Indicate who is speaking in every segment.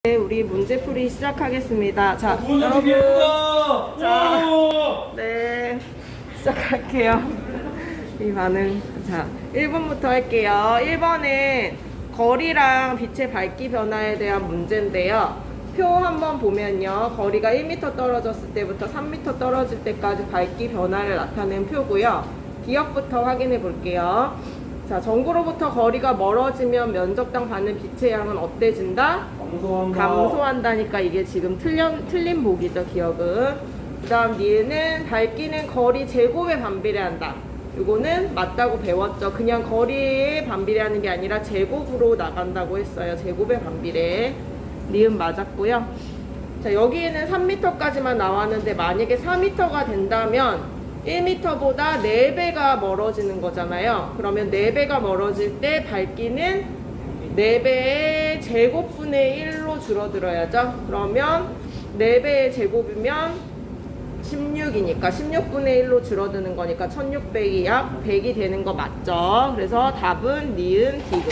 Speaker 1: 네, 우리 문제풀이 시작하겠습니다. 자,
Speaker 2: 여러분.
Speaker 1: 자, 네, 시작할게요. 이 반응. 자, 1번부터 할게요. 1번은 거리랑 빛의 밝기 변화에 대한 문제인데요. 표 한번 보면요. 거리가 1m 떨어졌을 때부터 3m 떨어질 때까지 밝기 변화를 나타낸 표고요. 기억부터 확인해 볼게요. 자, 전구로부터 거리가 멀어지면 면적당 받는 빛의 양은 어때진다? 감소한다니까 이게 지금 틀린 보기죠, 기억은. 그 다음 니은은 밝기는 거리 제곱에 반비례한다. 이거는 맞다고 배웠죠. 그냥 거리에 반비례하는 게 아니라 제곱으로 나간다고 했어요. 제곱에 반비례. 니은 맞았고요. 자, 여기에는 3m까지만 나왔는데 만약에 4m가 된다면 1m보다 4배가 멀어지는 거잖아요. 그러면 4배가 멀어질 때 밝기는 4배의 제곱분의 1로 줄어들어야죠. 그러면 4배의 제곱이면 16이니까 16분의 1로 줄어드는 거니까 1600이 약 100이 되는 거 맞죠? 그래서 답은 니은 디귿.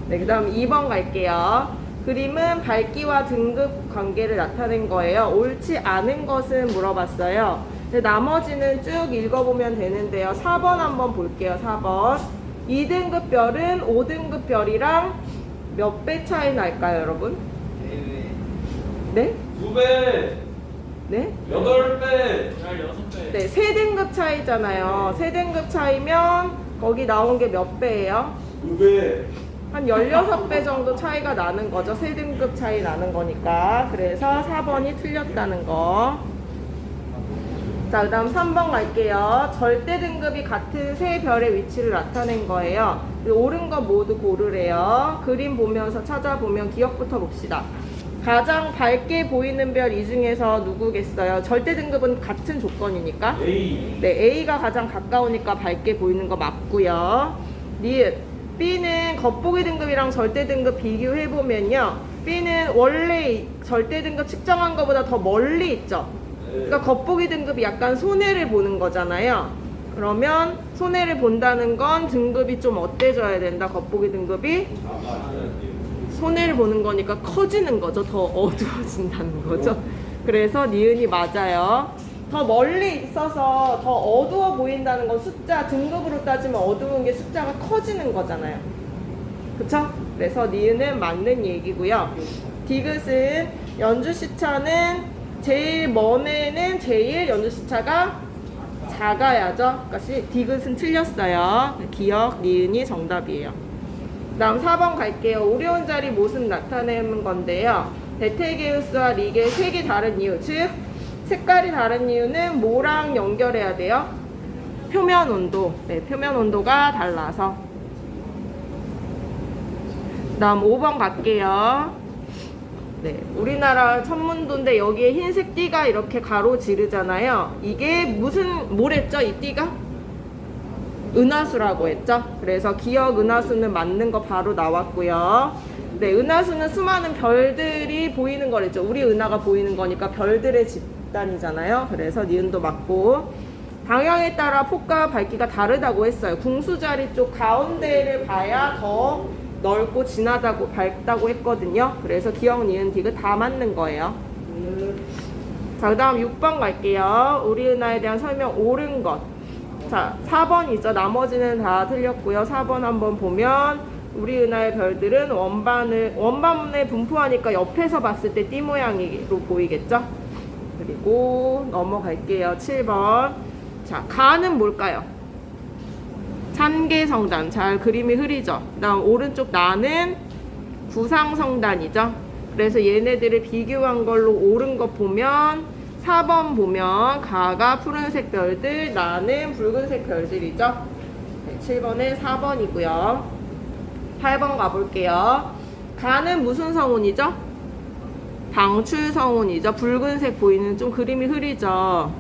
Speaker 1: 네, 그 다음 2번 갈게요. 그림은 밝기와 등급 관계를 나타낸 거예요. 옳지 않은 것은 물어봤어요. 나머지는 쭉 읽어보면 되는데요. 4번 한번 볼게요. 4번. 2등급 별은 5등급 별이랑 몇 배 차이 날까요, 여러분? 네?
Speaker 2: 2배.
Speaker 1: 네?
Speaker 2: 8배. 16배.
Speaker 1: 네, 3등급 차이잖아요. 3등급 차이면 거기 나온 게 몇 배예요?
Speaker 2: 2배.
Speaker 1: 한 16배 정도 차이가 나는 거죠. 3등급 차이 나는 거니까. 그래서 4번이 틀렸다는 거. 자, 그 다음 3번 갈게요. 절대 등급이 같은 세 별의 위치를 나타낸 거예요. 옳은 거 모두 고르래요. 그림 보면서 찾아보면 기억부터 봅시다. 가장 밝게 보이는 별 이 중에서 누구겠어요? 절대 등급은 같은 조건이니까.
Speaker 2: A.
Speaker 1: 네, A가 가장 가까우니까 밝게 보이는 거 맞고요. 니은. B는 겉보기 등급이랑 절대 등급 비교해보면요. B는 원래 절대 등급 측정한 것보다 더 멀리 있죠. 그러니까 겉보기 등급이 약간 손해를 보는 거잖아요. 그러면 손해를 본다는 건 등급이 좀 어때져야 된다. 겉보기 등급이 손해를 보는 거니까 커지는 거죠. 더 어두워진다는 거죠. 그래서 니은이 맞아요. 더 멀리 있어서 더 어두워 보인다는 건 숫자 등급으로 따지면 어두운 게 숫자가 커지는 거잖아요. 그쵸? 그래서 니은은 맞는 얘기고요. 디귿은 연주시차는 제일 먼 애는 제일 연주시차가 작아야죠. 그러니까 디귿은 틀렸어요. 기억, 니은이 정답이에요. 그 다음 4번 갈게요. 오리온 자리 모습 나타내는 건데요. 베텔게우스와 리게 색이 다른 이유, 즉 색깔이 다른 이유는 뭐랑 연결해야 돼요? 표면 온도. 네, 표면 온도가 달라서. 그 다음 5번 갈게요. 네, 우리나라 천문도인데 여기에 흰색 띠가 이렇게 가로지르잖아요. 이게 뭐랬죠? 이 띠가? 은하수라고 했죠? 그래서 기억 은하수는 맞는 거 바로 나왔고요. 네, 은하수는 수많은 별들이 보이는 거랬죠. 우리 은하가 보이는 거니까 별들의 집단이잖아요. 그래서 니은도 맞고. 방향에 따라 폭과 밝기가 다르다고 했어요. 궁수자리 쪽 가운데를 봐야 더 넓고 진하다고 밝다고 했거든요. 그래서 기억, 니은, 디귿 다 맞는 거예요. 자, 그 다음 6번 갈게요. 우리 은하에 대한 설명 옳은 것. 자, 4번이죠. 나머지는 다 틀렸고요. 4번 한번 보면 우리 은하의 별들은 원반에 분포하니까 옆에서 봤을 때 띠 모양으로 보이겠죠? 그리고 넘어갈게요. 7번. 자, 가는 뭘까요? 산계성단. 잘 그림이 흐리죠? 그 다음 오른쪽 나는 구상성단이죠? 그래서 얘네들을 비교한 걸로 옳은 것 보면 4번 보면 가가 푸른색 별들, 나는 붉은색 별들이죠? 네, 7번은 4번이고요. 8번 가볼게요. 가는 무슨 성운이죠? 방출성운이죠. 붉은색 보이는 좀 그림이 흐리죠?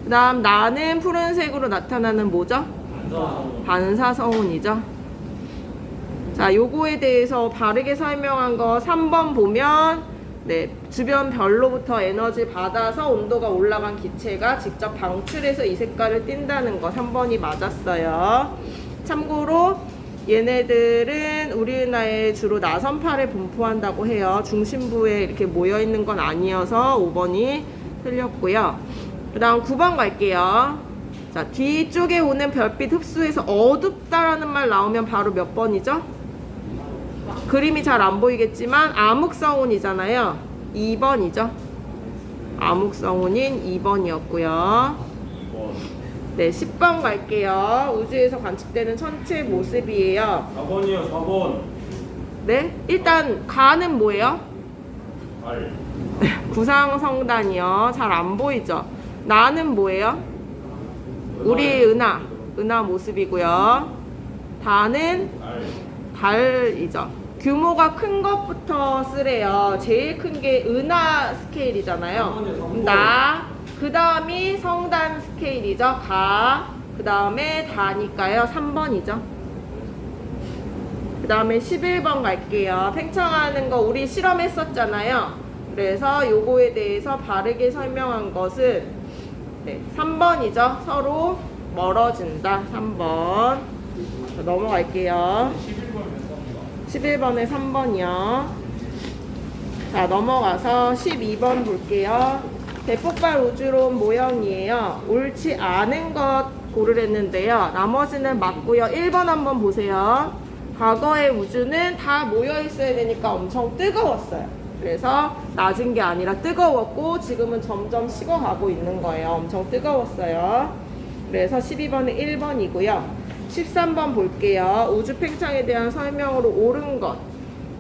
Speaker 1: 그 다음 나는 푸른색으로 나타나는 뭐죠? 반사성운이죠. 자, 요거에 대해서 바르게 설명한 거 3번 보면 네, 주변 별로부터 에너지를 받아서 온도가 올라간 기체가 직접 방출해서 이 색깔을 띈다는 거 3번이 맞았어요. 참고로 얘네들은 우리 은하에 주로 나선팔에 분포한다고 해요. 중심부에 이렇게 모여 있는 건 아니어서 5번이 틀렸고요. 그 다음 9번 갈게요. 자, 뒤쪽에 오는 별빛 흡수해서 어둡다라는 말 나오면 바로 몇 번이죠? 그림이 잘 안 보이겠지만 암흑성운이잖아요. 2번이죠. 암흑성운인 2번이었고요. 네, 10번 갈게요. 우주에서 관측되는 천체 모습이에요.
Speaker 2: 4번이요, 4번.
Speaker 1: 네, 일단 가는 뭐예요?
Speaker 2: 달.
Speaker 1: 구상성단이요. 잘 안 보이죠? 나는 뭐예요? 우리 은하 모습이고요. 다는
Speaker 2: 달.
Speaker 1: 달이죠. 규모가 큰 것부터 쓰래요. 제일 큰 게 은하 스케일이잖아요. 나, 그 다음이 성단 스케일이죠. 그 다음에 다니까요. 3번이죠. 그 다음에 11번 갈게요. 팽창하는 거 우리 실험했었잖아요. 그래서 요거에 대해서 바르게 설명한 것은 3번이죠. 서로 멀어진다. 3번. 자, 넘어갈게요. 11번에 3번이요. 자, 넘어가서 12번 볼게요. 대폭발 우주론 모형이에요. 옳지 않은 것 고르랬는데요. 나머지는 맞고요. 1번 한번 보세요. 과거의 우주는 다 모여 있어야 되니까 엄청 뜨거웠어요. 그래서 낮은 게 아니라 뜨거웠고 지금은 점점 식어가고 있는 거예요. 엄청 뜨거웠어요. 그래서 12번은 1번이고요. 13번 볼게요. 우주 팽창에 대한 설명으로 옳은 것.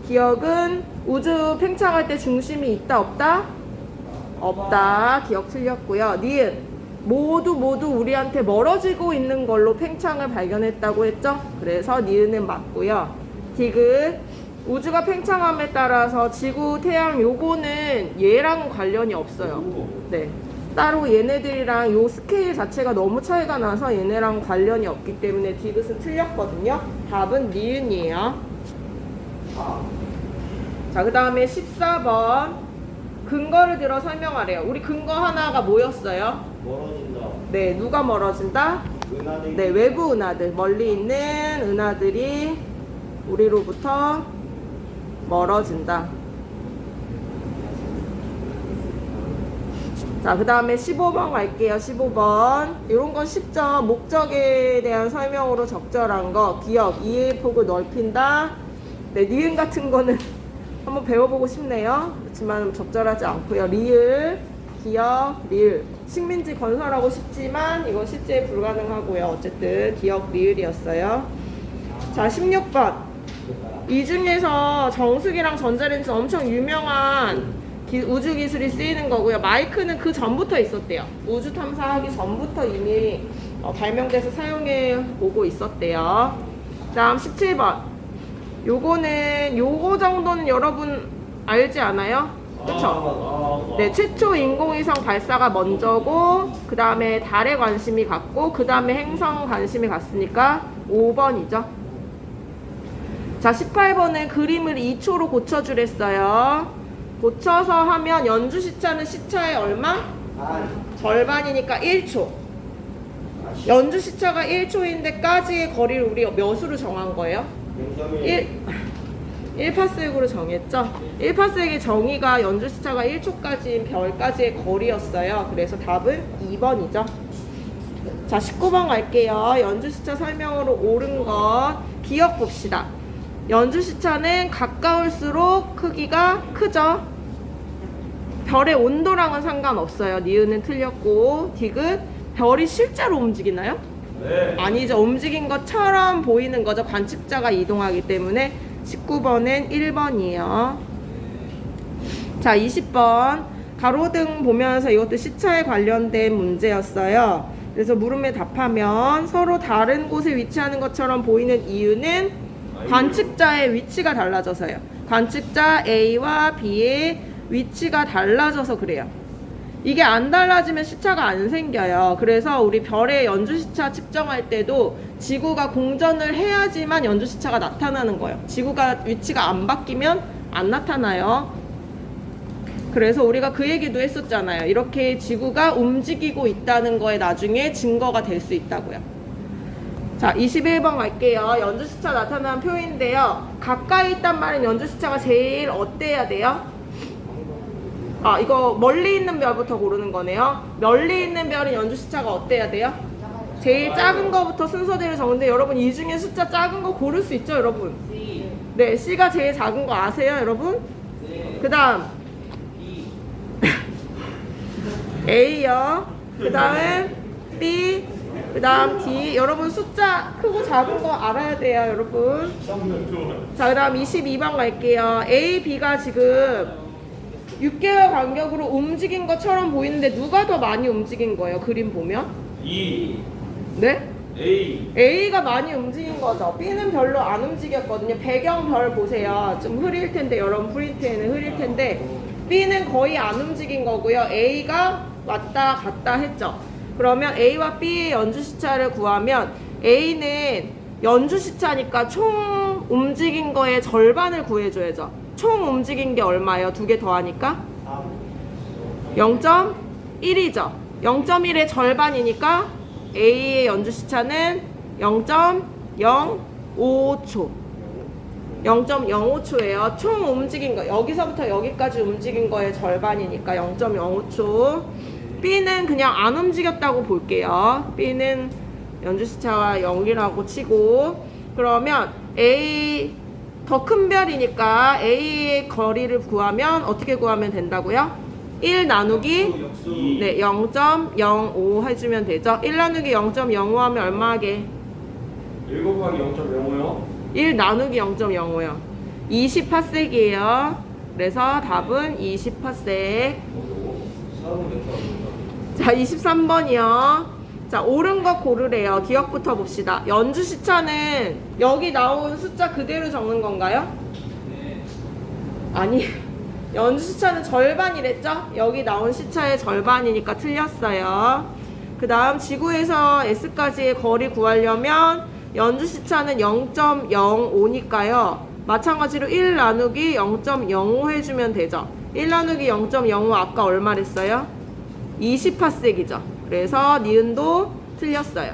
Speaker 1: 기억은 우주 팽창할 때 중심이 있다 없다? 없다. 기억 틀렸고요. 니은 모두 우리한테 멀어지고 있는 걸로 팽창을 발견했다고 했죠? 그래서 니은은 맞고요. 디귿 우주가 팽창함에 따라서 지구, 태양 요거는 얘랑 관련이 없어요. 네. 따로 얘네들이랑 요 스케일 자체가 너무 차이가 나서 얘네랑 관련이 없기 때문에 디귿은 틀렸거든요. 답은 니은이에요. 자, 그 다음에 14번 근거를 들어 설명하래요. 우리 근거 하나가 뭐였어요?
Speaker 2: 멀어진다.
Speaker 1: 네, 누가 멀어진다?
Speaker 2: 은하들.
Speaker 1: 네, 외부 은하들, 멀리 있는 은하들이 우리로부터 멀어진다. 자, 그 다음에 15번 갈게요. 15번. 이런 건 쉽죠. 목적에 대한 설명으로 적절한 거. 기억, 이해의 폭을 넓힌다. 네, 니은 같은 거는 한번 배워보고 싶네요. 그렇지만 적절하지 않고요. 리을, 기억, 리을. 식민지 건설하고 싶지만 이건 실제 불가능하고요. 어쨌든 기억, 리을이었어요. 자, 16번. 이 중에서 정수기랑 전자레인지 엄청 유명한 우주 기술이 쓰이는 거고요. 마이크는 그 전부터 있었대요. 우주 탐사하기 전부터 이미 발명돼서 사용해 보고 있었대요. 다음 17번. 요거는 요거 정도는 여러분 알지 않아요? 그쵸? 네, 최초 인공위성 발사가 먼저고 그 다음에 달에 관심이 갔고 그 다음에 행성 관심이 갔으니까 5번이죠. 자, 18번은 그림을 2초로 고쳐주랬어요. 고쳐서 하면 연주 시차는 시차의 얼마? 절반이니까 1초. 연주 시차가 1초인데까지의 거리를 우리 몇으로 정한 거예요? 1파세기로 정했죠? 1파세기 정의가 연주 시차가 1초까지인 별까지의 거리였어요. 그래서 답은 2번이죠. 자, 19번 갈게요. 연주 시차 설명으로 옳은 것 기억 봅시다. 연주 시차는 가까울수록 크기가 크죠? 별의 온도랑은 상관없어요. 니은은 틀렸고 디귿 별이 실제로 움직이나요?
Speaker 2: 네.
Speaker 1: 아니죠. 움직인 것처럼 보이는 거죠. 관측자가 이동하기 때문에 19번은 1번이에요. 자, 20번 가로등 보면서 이것도 시차에 관련된 문제였어요. 그래서 물음에 답하면 서로 다른 곳에 위치하는 것처럼 보이는 이유는 관측자의 위치가 달라져서요. 관측자 A와 B의 위치가 달라져서 그래요. 이게 안 달라지면 시차가 안 생겨요. 그래서 우리 별의 연주 시차 측정할 때도 지구가 공전을 해야지만 연주 시차가 나타나는 거예요. 지구가 위치가 안 바뀌면 안 나타나요. 그래서 우리가 그 얘기도 했었잖아요. 이렇게 지구가 움직이고 있다는 거에 나중에 증거가 될 수 있다고요. 자, 21번 갈게요. 연주시차 나타나는 표인데요. 가까이 있단 말은 연주시차가 제일 어때야 돼요? 아, 이거 멀리 있는 별부터 고르는 거네요. 멀리 있는 별은 연주시차가 어때야 돼요? 제일 작은 거부터 순서대로 적는데 여러분 이 중에 숫자 작은 거 고를 수 있죠, 여러분? 네, C가 제일 작은 거 아세요, 여러분? 그 다음 A요. 그 다음 B. 그 다음 D. 여러분 숫자 크고 작은 거 알아야 돼요, 여러분. 자, 그 다음 22번 갈게요. A, B가 지금 6개월 간격으로 움직인 것처럼 보이는데 누가 더 많이 움직인 거예요, 그림 보면?
Speaker 2: 2
Speaker 1: 네?
Speaker 2: A
Speaker 1: A가 많이 움직인 거죠. B는 별로 안 움직였거든요. 배경 별 보세요. 좀 흐릴 텐데, 여러분 프린트에는 흐릴 텐데 B는 거의 안 움직인 거고요. A가 왔다 갔다 했죠. 그러면 A와 B의 연주시차를 구하면 A는 연주시차니까 총 움직인 거의 절반을 구해줘야죠. 총 움직인 게 얼마예요? 두 개 더하니까? 0.1이죠. 0.1의 절반이니까 A의 연주시차는 0.05초. 0.05초예요. 총 움직인 거, 여기서부터 여기까지 움직인 거의 절반이니까 0.05초. B는 그냥 안 움직였다고 볼게요. B는 연주시차가 0이라고 치고, 그러면 A 더 큰 별이니까 A의 거리를 구하면 어떻게 구하면 된다고요? 1 나누기 네, 0.05 해주면 되죠. 1 나누기 0.05 하면 얼마 하게?
Speaker 2: 1 곱하기 0.05요?
Speaker 1: 1 나누기 0.05요. 20파섹이에요. 그래서 답은 20파섹. 자, 23번이요. 자, 옳은 거 고르래요. 기억부터 봅시다. 연주시차는 여기 나온 숫자 그대로 적는 건가요? 아니, 연주시차는 절반이랬죠? 여기 나온 시차의 절반이니까 틀렸어요. 그 다음 지구에서 S까지의 거리 구하려면 연주시차는 0.05니까요. 마찬가지로 1 나누기 0.05 해주면 되죠. 1 나누기 0.05 아까 얼마랬어요? 20파섹이죠. 그래서 니은도 틀렸어요.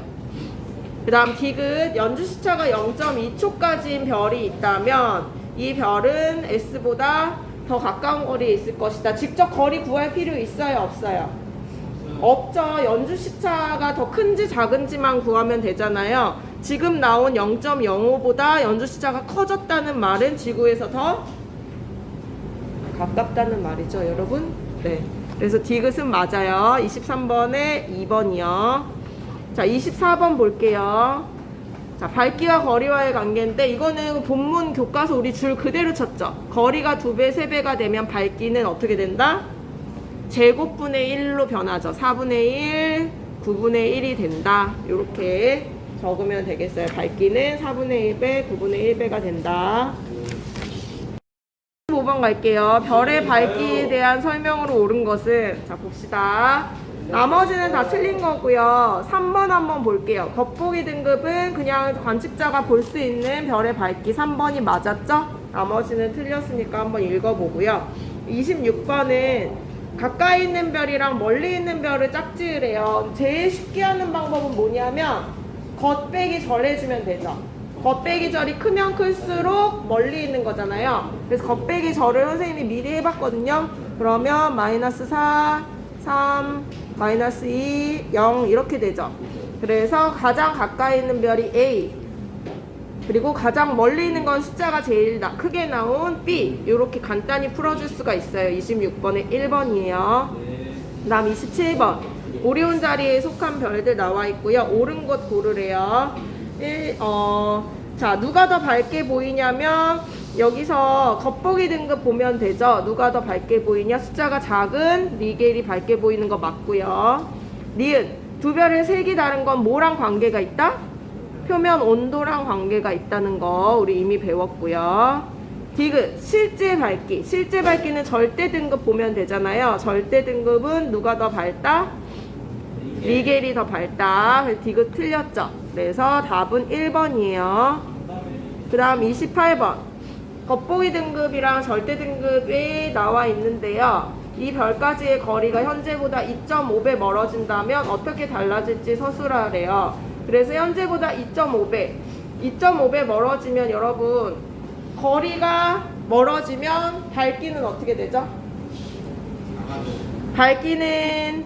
Speaker 1: 그 다음 디귿, 연주시차가 0.2초까지인 별이 있다면 이 별은 S보다 더 가까운 거리에 있을 것이다. 직접 거리 구할 필요 있어요, 없어요? 없죠. 연주시차가 더 큰지 작은지만 구하면 되잖아요. 지금 나온 0.05보다 연주시차가 커졌다는 말은 지구에서 더 가깝다는 말이죠, 여러분. 네. 그래서 디귿은 맞아요. 23번에 2번이요. 자, 24번 볼게요. 자, 밝기와 거리와의 관계인데 이거는 본문 교과서 우리 줄 그대로 쳤죠. 거리가 2배, 3배가 되면 밝기는 어떻게 된다? 제곱분의 1로 변하죠. 4분의 1, 9분의 1이 된다. 이렇게 적으면 되겠어요. 밝기는 4분의 1배, 9분의 1배가 된다. 5번 갈게요. 별의 밝기에 대한 설명으로 옳은 것은, 자 봅시다. 나머지는 다 틀린 거고요. 3번 한번 볼게요. 겉보기 등급은 그냥 관측자가 볼 수 있는 별의 밝기 3번이 맞았죠? 나머지는 틀렸으니까 한번 읽어보고요. 26번은 가까이 있는 별이랑 멀리 있는 별을 짝지으래요. 제일 쉽게 하는 방법은 뭐냐면 겉 빼기 절 해주면 되죠. 겉 빼기 절이 크면 클수록 멀리 있는 거잖아요. 그래서 겉 빼기 절을 선생님이 미리 해봤거든요. 그러면 마이너스 4, 3, 마이너스 2, 0 이렇게 되죠. 그래서 가장 가까이 있는 별이 A, 그리고 가장 멀리 있는 건 숫자가 제일 크게 나온 B, 이렇게 간단히 풀어줄 수가 있어요. 26번에 1번이에요. 그 다음 27번 오리온 자리에 속한 별들 나와 있고요. 옳은 것 고르래요. 자, 누가 더 밝게 보이냐면 여기서 겉보기 등급 보면 되죠. 누가 더 밝게 보이냐? 숫자가 작은 리겔이 밝게 보이는 거 맞고요. 니은, 두 별의 색이 다른 건 뭐랑 관계가 있다? 표면 온도랑 관계가 있다는 거 우리 이미 배웠고요. 디귿, 실제 밝기. 실제 밝기는 절대 등급 보면 되잖아요. 절대 등급은 누가 더 밝다? 리겔이 더 밝다. 그래서 디귿 틀렸죠. 그래서 답은 1번이에요. 그 다음 28번. 겉보기 등급이랑 절대 등급이 나와 있는데요. 이 별까지의 거리가 현재보다 2.5배 멀어진다면 어떻게 달라질지 서술하래요. 그래서 현재보다 2.5배. 2.5배 멀어지면 여러분 거리가 멀어지면 밝기는 어떻게 되죠? 밝기는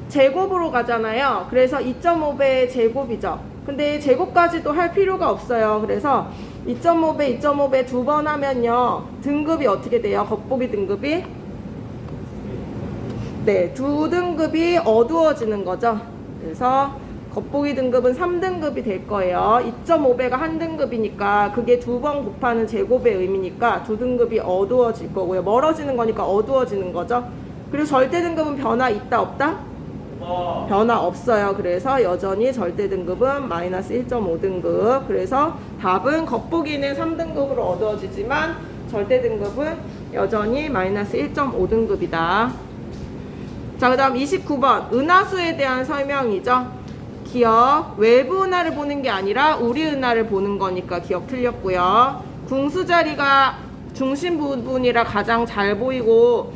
Speaker 1: 제곱으로 가잖아요. 그래서 2.5배의 제곱이죠. 근데 제곱까지도 할 필요가 없어요. 그래서 2.5배, 2.5배 두 번 하면요. 등급이 어떻게 돼요? 겉보기 등급이? 네, 두 등급이 어두워지는 거죠. 그래서 겉보기 등급은 3등급이 될 거예요. 2.5배가 한 등급이니까 그게 두 번 곱하는 제곱의 의미니까 두 등급이 어두워질 거고요. 멀어지는 거니까 어두워지는 거죠. 그리고 절대 등급은 변화 있다 없다? 변화 없어요. 그래서 여전히 절대 등급은 마이너스 1.5등급. 그래서 답은 겉보기는 3등급으로 어두워지지만 절대 등급은 여전히 마이너스 1.5등급이다. 자, 그 다음 29번 은하수에 대한 설명이죠. 기억, 외부 은하를 보는 게 아니라 우리 은하를 보는 거니까 기억 틀렸고요. 궁수 자리가 중심 부분이라 가장 잘 보이고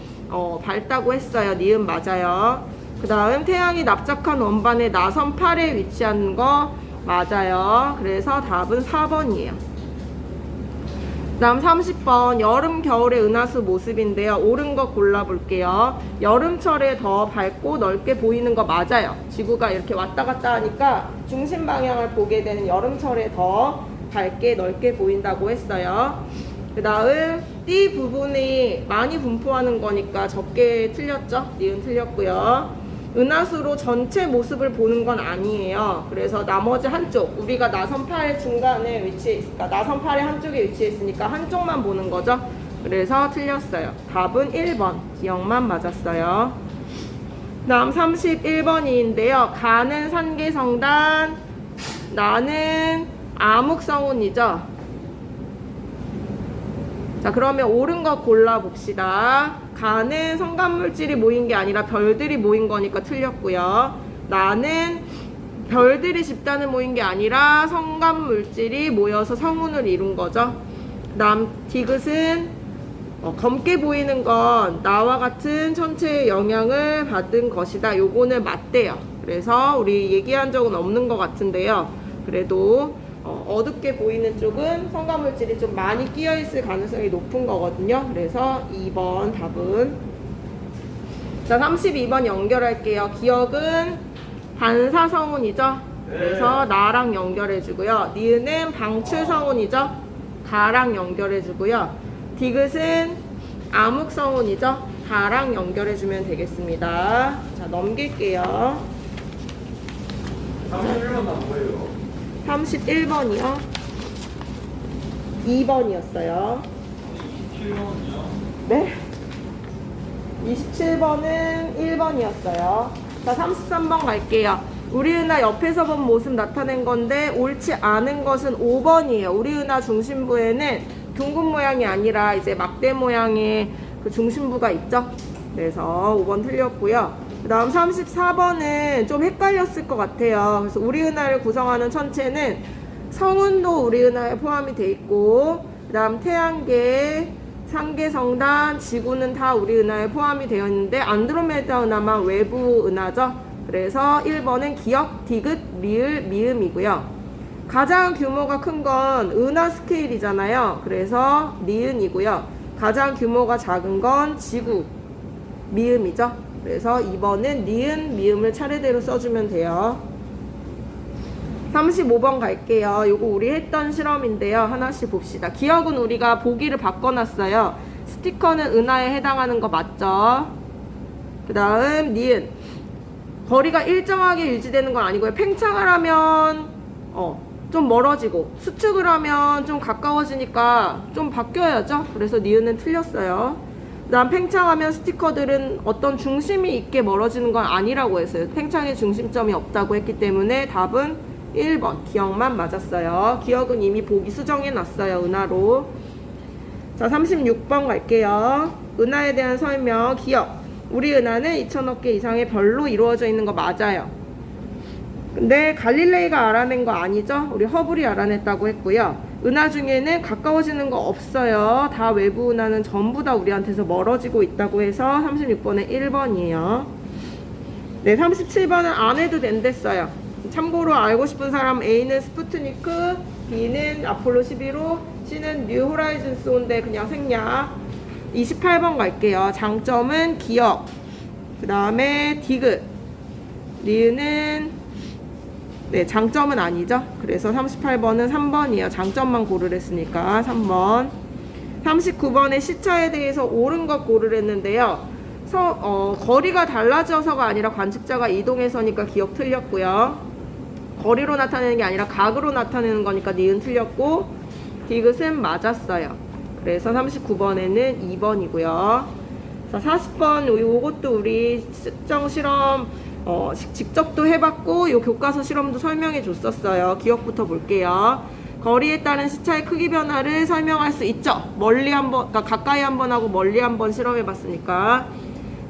Speaker 1: 밝다고 했어요. 니은 맞아요. 그 다음 태양이 납작한 원반의 나선 8에 위치한 거 맞아요. 그래서 답은 4번이에요. 그 다음 30번 여름 겨울의 은하수 모습인데요. 옳은 거 골라볼게요. 여름철에 더 밝고 넓게 보이는 거 맞아요. 지구가 이렇게 왔다 갔다 하니까 중심 방향을 보게 되는 여름철에 더 밝게 넓게 보인다고 했어요. 그 다음 띠 부분이 많이 분포하는 거니까 적게 틀렸죠. 니은 틀렸고요. 은하수로 전체 모습을 보는 건 아니에요. 그래서 나머지 한쪽, 우리가 나선 8의 중간에 위치해 있으니까 나선 8의 한쪽에 위치해 있으니까 한쪽만 보는 거죠. 그래서 틀렸어요. 답은 1번 기억만 맞았어요. 다음 31번인데요. 가는 산계성단, 나는 암흑성운이죠. 자, 그러면 옳은 거 골라봅시다. 가는 성간물질이 모인 게 아니라 별들이 모인 거니까 틀렸고요. 나는 별들이 집단을 모인 게 아니라 성간물질이 모여서 성운을 이룬 거죠. 남 디귿은 검게 보이는 건 나와 같은 천체의 영향을 받은 것이다. 요거는 맞대요. 그래서 우리 얘기한 적은 없는 것 같은데요. 그래도 어둡게 보이는 쪽은 성간물질이 좀 많이 끼어 있을 가능성이 높은 거거든요. 그래서 2번 답은. 자, 32번 연결할게요. 기억은 반사성운이죠. 그래서 나랑 연결해 주고요. 니은은 방출성운이죠. 가랑 연결해 주고요. 디귿은 암흑성운이죠. 가랑 연결해 주면 되겠습니다. 자, 넘길게요.
Speaker 2: 31번 다 뭐예요?
Speaker 1: 31번이요. 2번이었어요.
Speaker 2: 27번이요?
Speaker 1: 네. 27번은 1번이었어요. 자, 33번 갈게요. 우리 은하 옆에서 본 모습 나타낸 건데 옳지 않은 것은 5번이에요. 우리 은하 중심부에는 둥근 모양이 아니라 이제 막대 모양의 그 중심부가 있죠. 그래서 5번 틀렸고요. 그 다음 34번은 좀 헷갈렸을 것 같아요. 그래서 우리 은하를 구성하는 천체는 성운도 우리 은하에 포함이 돼 있고, 그 다음 태양계, 상계성단, 지구는 다 우리 은하에 포함이 되어 있는데 안드로메다 은하만 외부 은하죠. 그래서 1번은 기억, 디귿, 리을, 미음이고요. 가장 규모가 큰 건 은하 스케일이잖아요. 그래서 니은이고요. 가장 규모가 작은 건 지구, 미음이죠. 그래서 2번은 니은, 미음을 차례대로 써주면 돼요. 35번 갈게요. 요거 우리 했던 실험인데요. 하나씩 봅시다. 기억은 우리가 보기를 바꿔놨어요. 스티커는 은하에 해당하는 거 맞죠? 그 다음 니은. 거리가 일정하게 유지되는 건 아니고요. 팽창을 하면 좀 멀어지고 수축을 하면 좀 가까워지니까 좀 바뀌어야죠. 그래서 니은은 틀렸어요. 그 다음 팽창하면 스티커들은 어떤 중심이 있게 멀어지는 건 아니라고 했어요. 팽창의 중심점이 없다고 했기 때문에 답은 1번 기억만 맞았어요. 기억은 이미 보기 수정해 놨어요. 은하로. 자, 36번 갈게요. 은하에 대한 설명. 기억. 우리 은하는 2,000억 개 이상의 별로 이루어져 있는 거 맞아요. 근데 갈릴레이가 알아낸 거 아니죠? 우리 허블이 알아냈다고 했고요. 은하 중에는 가까워지는 거 없어요. 다 외부 은하는 전부 다 우리한테서 멀어지고 있다고 해서 36번에 1번이에요. 네, 37번은 안 해도 된댔어요. 참고로 알고 싶은 사람 A는 스푸트니크, B는 아폴로 11호, C는 뉴 호라이즌스 온데 그냥 생략. 28번 갈게요. 장점은 기억, 그 다음에 디귿, 리은은 네, 장점은 아니죠. 그래서 38번은 3번이에요. 장점만 고르랬으니까 3번. 39번에 시차에 대해서 옳은 것 고르랬는데요. 거리가 달라져서가 아니라 관측자가 이동해서니까 기억 틀렸고요. 거리로 나타내는 게 아니라 각으로 나타내는 거니까 니은 틀렸고, 디귿은 맞았어요. 그래서 39번에는 2번이고요. 자, 40번 요것도 우리 측정 실험 직접도 해봤고 요 교과서 실험도 설명해 줬었어요. 기억부터 볼게요. 거리에 따른 시차의 크기 변화를 설명할 수 있죠. 멀리 한번, 그러니까 가까이 한번 하고 멀리 한번 실험해 봤으니까.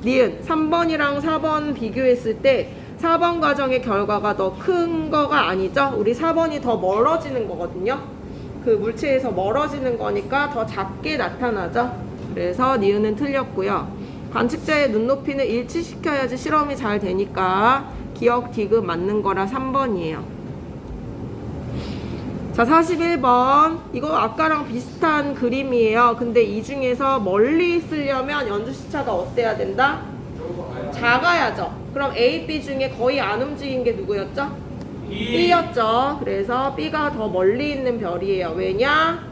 Speaker 1: 니은 3번이랑 4번 비교했을 때 4번 과정의 결과가 더 큰 거가 아니죠. 우리 4번이 더 멀어지는 거거든요. 그 물체에서 멀어지는 거니까 더 작게 나타나죠. 그래서 니은은 틀렸고요. 관측자의 눈높이는 일치시켜야지 실험이 잘 되니까 기억 디귿 맞는 거라 3번이에요. 자, 41번. 이거 아까랑 비슷한 그림이에요. 근데 이 중에서 멀리 쓰려면 연주시차가 어때야 된다? 작아야죠. 그럼 A, B 중에 거의 안 움직인 게 누구였죠? B였죠. 그래서 B가 더 멀리 있는 별이에요. 왜냐?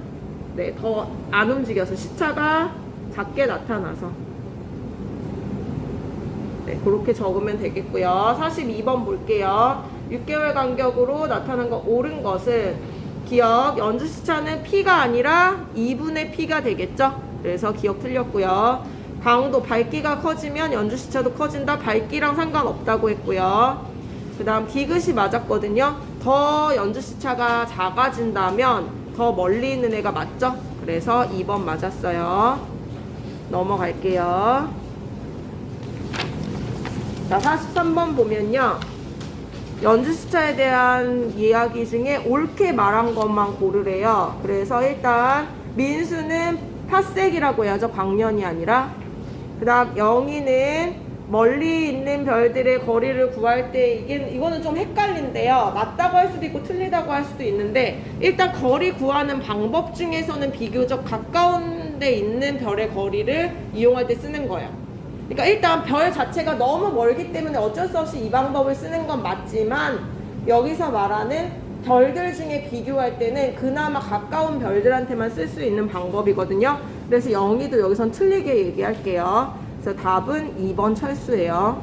Speaker 1: 네, 더 안 움직여서 시차가 작게 나타나서. 네, 그렇게 적으면 되겠고요. 42번 볼게요. 6개월 간격으로 나타난 거 옳은 것은 기억, 연주시차는 P가 아니라 2분의 P가 되겠죠? 그래서 기억 틀렸고요. 강도, 밝기가 커지면 연주시차도 커진다. 밝기랑 상관없다고 했고요. 그 다음 디귿이 맞았거든요. 더 연주시차가 작아진다면 더 멀리 있는 애가 맞죠? 그래서 2번 맞았어요. 넘어갈게요. 자, 43번 보면요. 연주시차에 대한 이야기 중에 옳게 말한 것만 고르래요. 그래서 일단 민수는 파섹이라고 해야죠. 광년이 아니라. 그 다음 영희는 멀리 있는 별들의 거리를 구할 때 이거는 좀 헷갈린데요. 맞다고 할 수도 있고 틀리다고 할 수도 있는데 일단 거리 구하는 방법 중에서는 비교적 가까운 데 있는 별의 거리를 이용할 때 쓰는 거예요. 그러니까 일단 별 자체가 너무 멀기 때문에 어쩔 수 없이 이 방법을 쓰는 건 맞지만 여기서 말하는 별들 중에 비교할 때는 그나마 가까운 별들한테만 쓸 수 있는 방법이거든요. 그래서 영희도 여기선 틀리게 얘기할게요. 그래서 답은 2번 철수예요.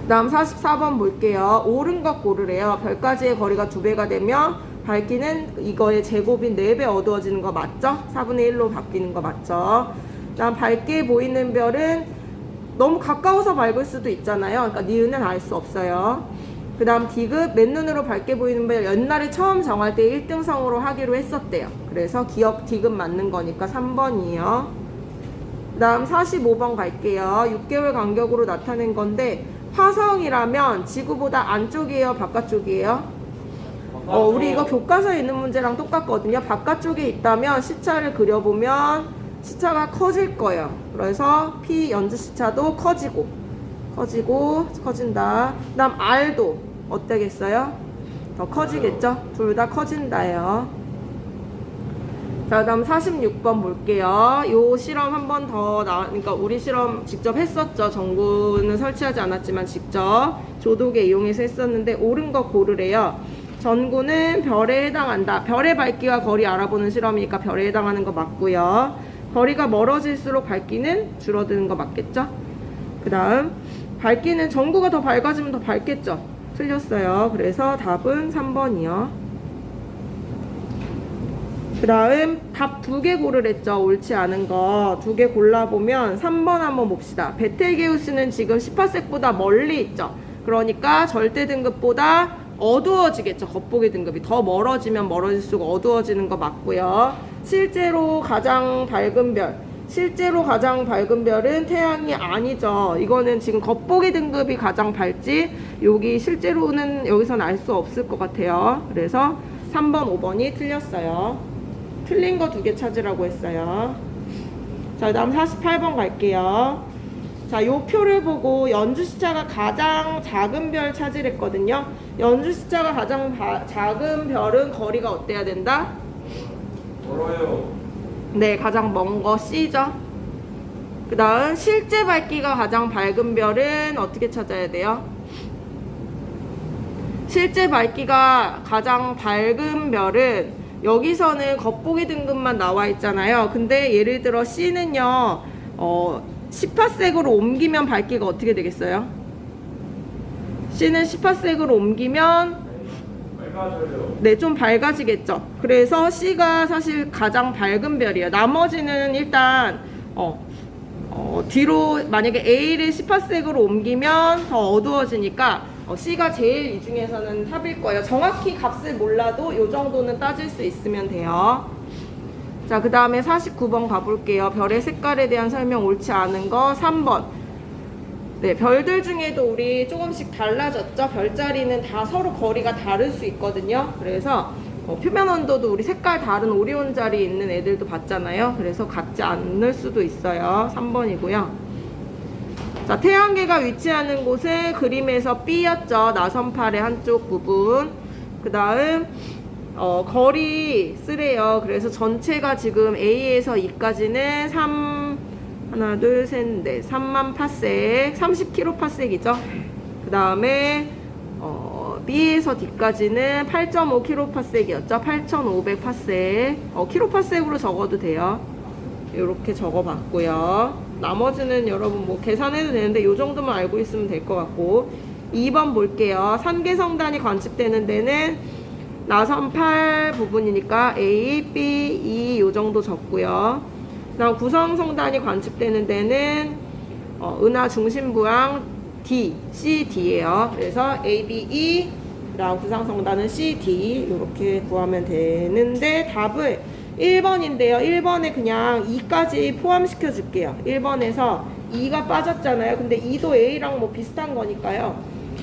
Speaker 1: 그 다음 44번 볼게요. 옳은 것 고르래요. 별까지의 거리가 2배가 되면 밝기는 이거의 제곱인 4배 어두워지는 거 맞죠? 4분의 1로 바뀌는 거 맞죠? 그 다음 밝게 보이는 별은 너무 가까워서 밝을 수도 있잖아요. 그러니까 니은은 알 수 없어요. 그 다음 디귿, 맨눈으로 밝게 보이는 별 옛날에 처음 정할 때 1등성으로 하기로 했었대요. 그래서 기억 디귿 맞는 거니까 3번이에요. 그 다음 45번 갈게요. 6개월 간격으로 나타낸 건데 화성이라면 지구보다 안쪽이에요? 바깥쪽이에요? 우리 이거 교과서에 있는 문제랑 똑같거든요. 바깥쪽에 있다면 시차를 그려보면 시차가 커질 거예요. 그래서 P 연주시차도 커진다. 그 다음 R도 어때겠어요? 더 커지겠죠? 둘 다 커진다예요. 자, 그 다음 46번 볼게요. 요 실험 한 번 더 그러니까 우리 실험 직접 했었죠. 전구는 설치하지 않았지만 직접 조도계 이용해서 했었는데 옳은 거 고르래요. 전구는 별에 해당한다. 별의 밝기와 거리 알아보는 실험이니까 별에 해당하는 거 맞고요. 거리가 멀어질수록 밝기는 줄어드는 거 맞겠죠? 그 다음 밝기는 전구가 더 밝아지면 더 밝겠죠? 틀렸어요. 그래서 답은 3번이요. 그 다음 답 2개 고르랬죠. 옳지 않은 거 2개 골라보면 3번 한번 봅시다. 베텔게우스는 지금 18색보다 멀리 있죠. 그러니까 절대 등급보다 어두워지겠죠. 겉보기 등급이 더 멀어지면 멀어질수록 어두워지는 거 맞고요. 실제로 가장 밝은 별은 태양이 아니죠. 이거는 지금 겉보기 등급이 가장 밝지 여기 실제로는 여기선 알 수 없을 것 같아요. 그래서 3번, 5번이 틀렸어요. 틀린 거 2개 찾으라고 했어요. 자, 그 다음 48번 갈게요. 자, 자, 요 표를 보고 연주 시차가 가장 작은 별 찾으랬거든요. 연주 시차가 가장 작은 별은 거리가 어때야 된다?
Speaker 2: 멀어요.
Speaker 1: 네, 가장 먼 거 C죠. 그 다음 실제 밝기가 가장 밝은 별은 어떻게 찾아야 돼요? 실제 밝기가 가장 밝은 별은 여기서는 겉보기 등급만 나와 있잖아요. 근데 예를 들어 C는요 10파섹으로 옮기면 밝기가 어떻게 되겠어요? C는 10파섹으로 옮기면
Speaker 2: 빨가져요.
Speaker 1: 네, 좀 밝아지겠죠. 그래서 C가 사실 가장 밝은 별이에요. 나머지는 일단 뒤로 만약에 A를 10파섹으로 옮기면 더 어두워지니까 C가 제일 이 중에서는 탑일 거예요. 정확히 값을 몰라도 이 정도는 따질 수 있으면 돼요. 자, 그 다음에 49번 가볼게요. 별의 색깔에 대한 설명 옳지 않은 거 3번. 네, 별들 중에도 우리 조금씩 달라졌죠. 별자리는 다 서로 거리가 다를 수 있거든요. 그래서 표면 온도도 우리 색깔 다른 오리온 자리 있는 애들도 봤잖아요. 그래서 같지 않을 수도 있어요. 3번이고요. 자, 태양계가 위치하는 곳은 그림에서 B였죠. 나선팔의 한쪽 부분. 그 다음 거리 쓰래요. 그래서 전체가 지금 A에서 E까지는 3만 파섹 30kps이죠. 그 다음에 B에서 D까지는 8.5kps이었죠. 8500파섹. kps으로 적어도 돼요. 이렇게 적어봤고요. 나머지는 여러분 뭐 계산해도 되는데 이 정도만 알고 있으면 될 것 같고. 2번 볼게요. 산계성단이 관측되는 데는 나선 8 부분이니까 A, B, E 요 정도 적고요. 그다음 구성성단이 관측되는 데는 은하 중심부양 D, C, D예요. 그래서 A, B, E 그다음 구성성단은 C, D 이렇게 구하면 되는데 답을 1번인데요. 1번에 그냥 2까지 포함시켜 줄게요. 1번에서 2가 빠졌잖아요. 근데 2도 A랑 뭐 비슷한 거니까요.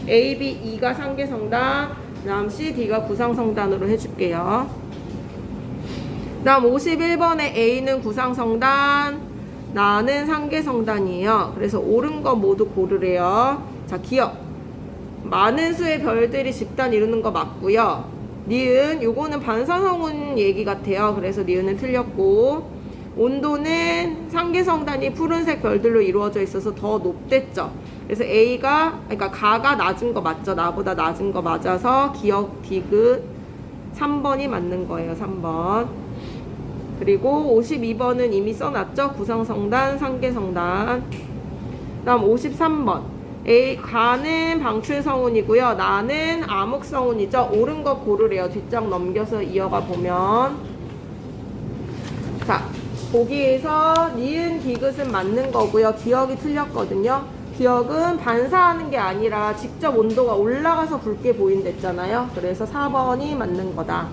Speaker 1: A, B, E가 상계성단, 그 다음 C, D가 구상성단으로 해줄게요. 그 다음 51번에 A는 구상성단, 나는 상계성단이에요. 그래서 옳은 거 모두 고르래요. 자, 기억. 많은 수의 별들이 집단 이루는 거 맞고요. 니은, 요거는 반사성운 얘기 같아요. 그래서 니은은 틀렸고, 온도는 상계성단이 푸른색 별들로 이루어져 있어서 더 높댔죠. 그래서 A가, 그러니까 가가 낮은 거 맞죠? 나보다 낮은 거 맞아서 기억 디귿 3번이 맞는 거예요. 3번. 그리고 52번은 이미 써놨죠? 구성성단, 상계성단. 그 다음 53번. A, 가는 방출성운이고요. 나는 암흑성운이죠. 옳은 거 고르래요. 뒷장 넘겨서 이어가 보면. 자, 보기에서 니은 디귿은 맞는 거고요. 기억이 틀렸거든요. 기억은 반사하는 게 아니라 직접 온도가 올라가서 붉게 보인댔잖아요. 그래서 4번이 맞는 거다.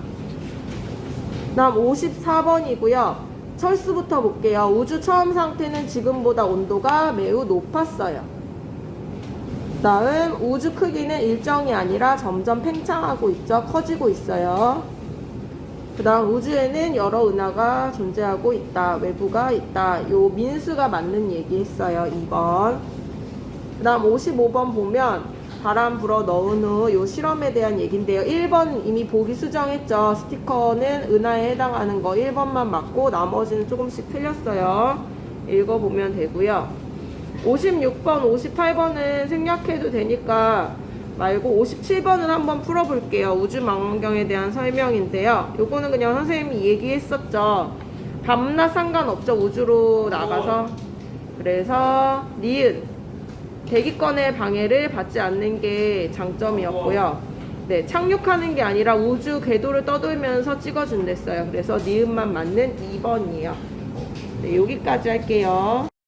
Speaker 1: 그 다음 54번이고요. 철수부터 볼게요. 우주 처음 상태는 지금보다 온도가 매우 높았어요. 다음 우주 크기는 일정이 아니라 점점 팽창하고 있죠. 커지고 있어요. 그 다음 우주에는 여러 은하가 존재하고 있다. 외부가 있다. 요 민수가 맞는 얘기 했어요. 2번. 그 다음 55번 보면 바람 불어 넣은 후 요 실험에 대한 얘기인데요. 1번 이미 보기 수정했죠. 스티커는 은하에 해당하는 거 1번만 맞고 나머지는 조금씩 틀렸어요. 읽어보면 되고요. 56번, 58번은 생략해도 되니까 말고 57번은 한번 풀어볼게요. 우주망원경에 대한 설명인데요. 요거는 그냥 선생님이 얘기했었죠. 밤낮 상관없죠. 우주로 나가서. 그래서 니은 대기권의 방해를 받지 않는 게 장점이었고요. 네, 착륙하는 게 아니라 우주 궤도를 떠돌면서 찍어준댔어요. 그래서 니은만 맞는 2번이에요. 네, 여기까지 할게요.